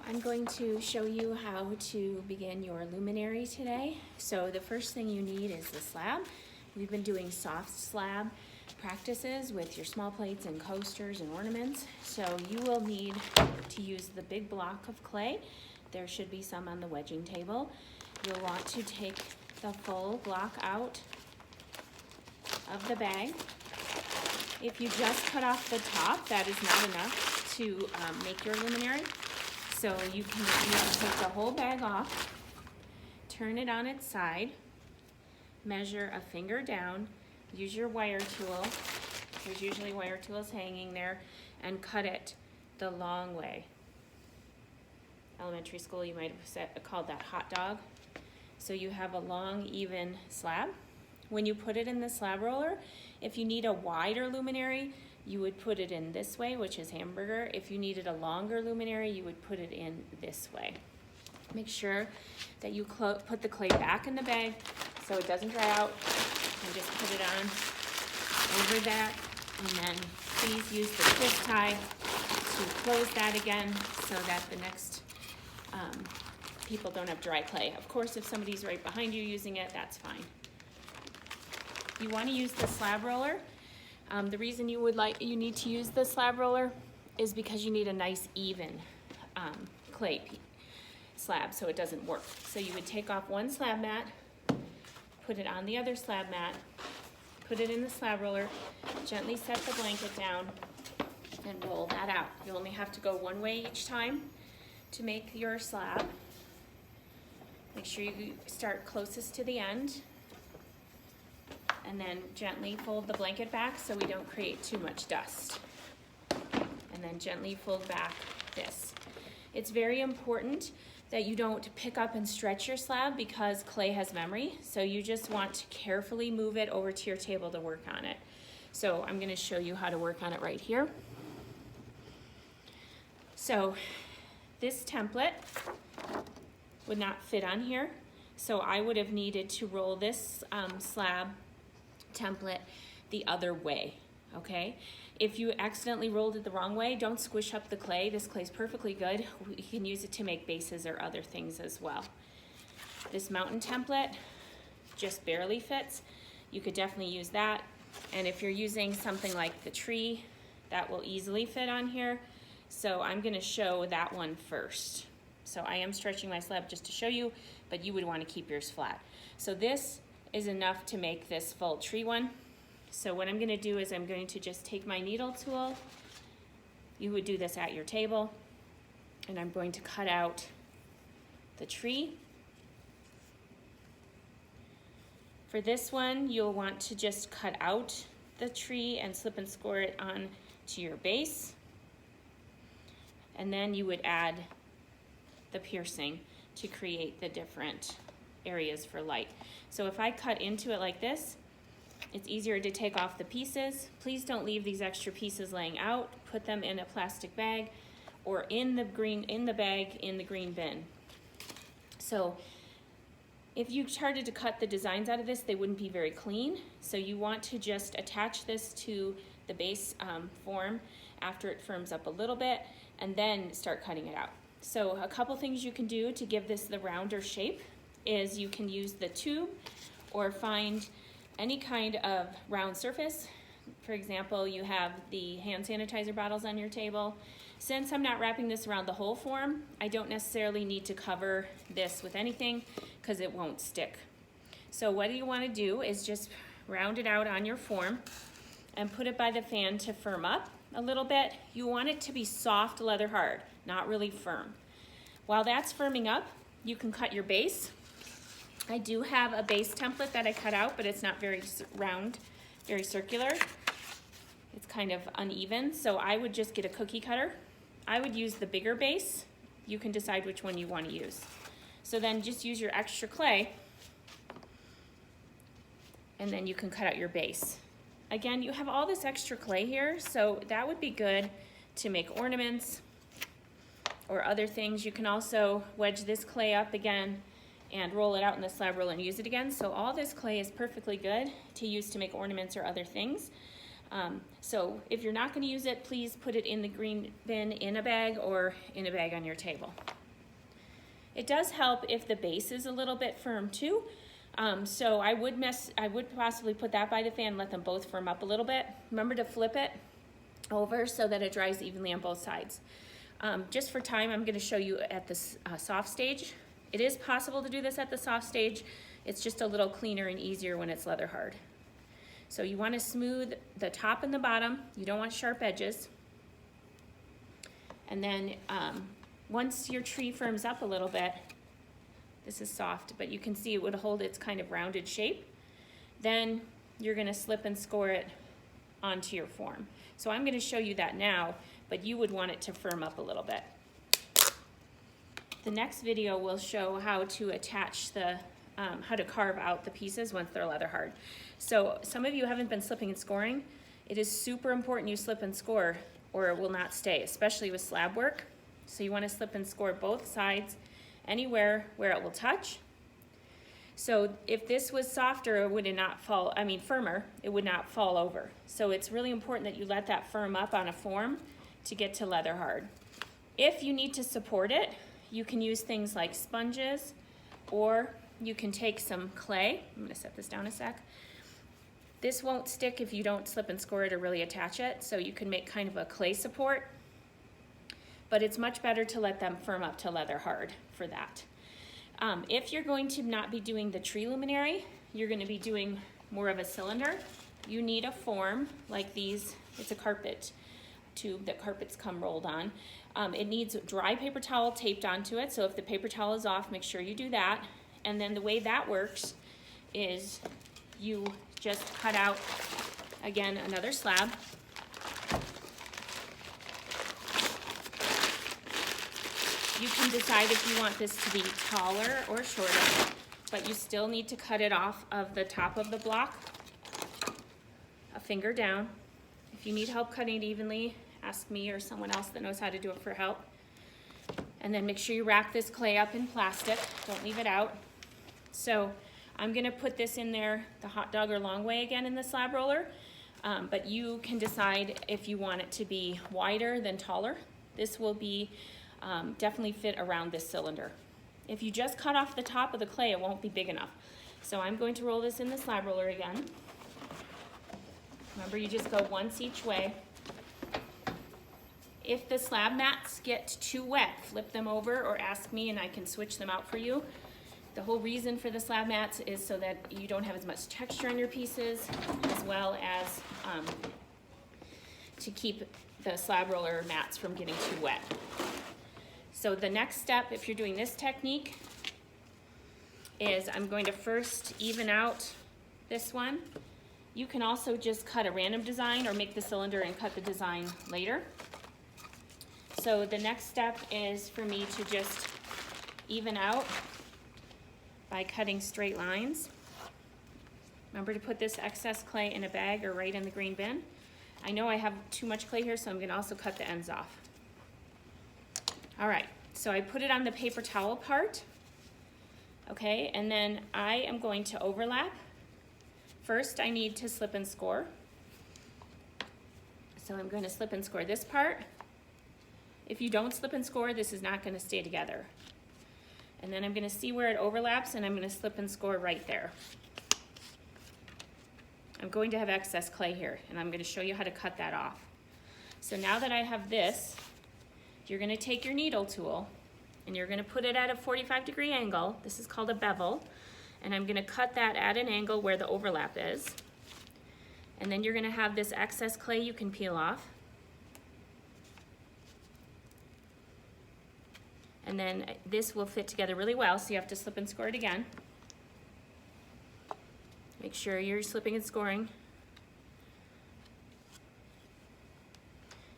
I'm going to show you how to begin your luminary today. So the first thing you need is the slab. We've been doing soft slab practices with your small plates and coasters and ornaments. So you will need to use the big block of clay. There should be some on the wedging table. You'll want to take the full block out of the bag. If you just cut off the top, that is not enough to make your luminary. So you can take the whole bag off, turn it on its side, measure a finger down, use your wire tool, there's usually wire tools hanging there, and cut it the long way. Elementary school, you might have called that hot dog. So you have a long, even slab. When you put it in the slab roller, if you need a wider luminary, you would put it in this way, which is hamburger. If you needed a longer luminary, you would put it in this way. Make sure that you put the clay back in the bag so it doesn't dry out, and just put it on over that. And then please use the twist tie to close that again so that the next people don't have dry clay. Of course, if somebody's right behind you using it, that's fine. You want to use the slab roller. The reason you need to use the slab roller is because you need a nice even clay slab so it doesn't work. So you would take off one slab mat, put it on the other slab mat, put it in the slab roller, gently set the blanket down, and roll that out. You only have to go one way each time to make your slab. Make sure you start closest to the end, and then gently fold the blanket back so we don't create too much dust. And then gently fold back this. It's very important that you don't pick up and stretch your slab because clay has memory. So you just want to carefully move it over to your table to work on it. So I'm gonna show you how to work on it right here. So this template would not fit on here. So I would have needed to roll this slab template the other way, okay? If you accidentally rolled it the wrong way, don't squish up the clay. This clay is perfectly good. You can use it to make bases or other things as well. This mountain template just barely fits. You could definitely use that. And if you're using something like the tree, that will easily fit on here. So I'm gonna show that one first. So I am stretching my slab just to show you, but you would want to keep yours flat. So this is enough to make this full tree one. So what I'm going to do is I'm going to just take my needle tool. You would do this at your table, and I'm going to cut out the tree. For this one, you'll want to just cut out the tree and slip and score it on to your base. And then you would add the piercing to create the different areas for light. So if I cut into it like this, it's easier to take off the pieces. Please don't leave these extra pieces laying out. Put them in a plastic bag or in the bag in the green bin. So if you started to cut the designs out of this, they wouldn't be very clean. So you want to just attach this to the base form after it firms up a little bit, and then start cutting it out. So a couple things you can do to give this the rounder shape is you can use the tube or find any kind of round surface. For example, you have the hand sanitizer bottles on your table. Since I'm not wrapping this around the whole form, I don't necessarily need to cover this with anything because it won't stick. So what you want to do is just round it out on your form and put it by the fan to firm up a little bit. You want it to be soft, leather hard, not really firm. While that's firming up, you can cut your base. I do have a base template that I cut out, but it's not very round, very circular. It's kind of uneven, so I would just get a cookie cutter. I would use the bigger base. You can decide which one you want to use. So then just use your extra clay, and then you can cut out your base. Again, you have all this extra clay here, so that would be good to make ornaments or other things. You can also wedge this clay up again and roll it out in the slab roller and use it again. So all this clay is perfectly good to use to make ornaments or other things. So if you're not going to use it, please put it in the green bin in a bag or in a bag on your table. It does help if the base is a little bit firm too. So I would possibly put that by the fan, let them both firm up a little bit. Remember to flip it over so that it dries evenly on both sides. Just for time, I'm gonna show you at the soft stage. It is possible to do this at the soft stage. It's just a little cleaner and easier when it's leather hard. So you wanna smooth the top and the bottom. You don't want sharp edges. And then once your tree firms up a little bit, this is soft, but you can see it would hold its kind of rounded shape. Then you're gonna slip and score it onto your form. So I'm gonna show you that now, but you would want it to firm up a little bit. The next video will show how to attach the, how to carve out the pieces once they're leather hard. So some of you haven't been slipping and scoring. It is super important you slip and score or it will not stay, especially with slab work. So you wanna slip and score both sides, anywhere where it will touch. So if this was softer, it would not fall, firmer, it would not fall over. So it's really important that you let that firm up on a form to get to leather hard. If you need to support it, you can use things like sponges, or you can take some clay. I'm gonna set this down a sec. This won't stick if you don't slip and score it or really attach it, so you can make kind of a clay support. But it's much better to let them firm up to leather hard for that. If you're going to not be doing the tree luminary, you're gonna be doing more of a cylinder, you need a form like these. It's a carpet tube that carpets come rolled on. It needs dry paper towel taped onto it, so if the paper towel is off, make sure you do that. And then the way that works is you just cut out, again, another slab. You can decide if you want this to be taller or shorter, but you still need to cut it off of the top of the block, a finger down. If you need help cutting it evenly, ask me or someone else that knows how to do it for help. And then make sure you wrap this clay up in plastic, don't leave it out. So I'm gonna put this in there, the hot dog or long way again in the slab roller, but you can decide if you want it to be wider than taller. This will be definitely fit around this cylinder. If you just cut off the top of the clay, it won't be big enough. So I'm going to roll this in the slab roller again. Remember, you just go once each way. If the slab mats get too wet, flip them over or ask me and I can switch them out for you. The whole reason for the slab mats is so that you don't have as much texture on your pieces, as well as to keep the slab roller mats from getting too wet. So the next step, if you're doing this technique, is I'm going to first even out this one. You can also just cut a random design or make the cylinder and cut the design later. So the next step is for me to just even out by cutting straight lines. Remember to put this excess clay in a bag or right in the green bin. I know I have too much clay here, so I'm gonna also cut the ends off. All right, so I put it on the paper towel part, okay, and then I am going to overlap. First, I need to slip and score. So I'm going to slip and score this part. If you don't slip and score, this is not going to stay together. And then I'm going to see where it overlaps, and I'm going to slip and score right there. I'm going to have excess clay here, and I'm going to show you how to cut that off. So now that I have this, you're going to take your needle tool and you're going to put it at a 45-degree angle. This is called a bevel. And I'm going to cut that at an angle where the overlap is. And then you're going to have this excess clay you can peel off. And then this will fit together really well, so you have to slip and score it again. Make sure you're slipping and scoring.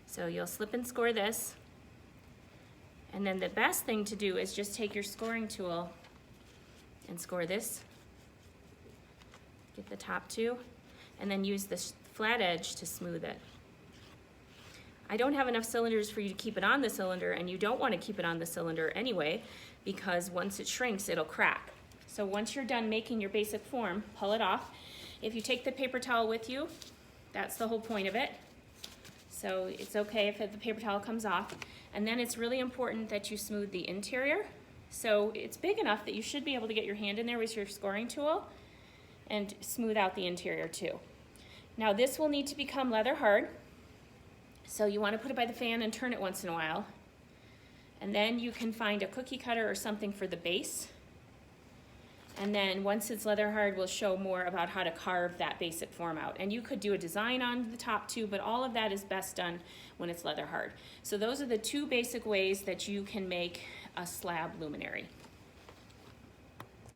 So you'll slip and score this. And then the best thing to do is just take your scoring tool and score this. Get the top two, and then use this flat edge to smooth it. I don't have enough cylinders for you to keep it on the cylinder, and you don't want to keep it on the cylinder anyway, because once it shrinks, it'll crack. So once you're done making your basic form, pull it off. If you take the paper towel with you, that's the whole point of it. So it's okay if the paper towel comes off. And then it's really important that you smooth the interior. So it's big enough that you should be able to get your hand in there with your scoring tool and smooth out the interior too. Now this will need to become leather hard. So you want to put it by the fan and turn it once in a while. And then you can find a cookie cutter or something for the base. And then once it's leather hard, we'll show more about how to carve that basic form out. And you could do a design on the top too, but all of that is best done when it's leather hard. So those are the two basic ways that you can make a slab luminary.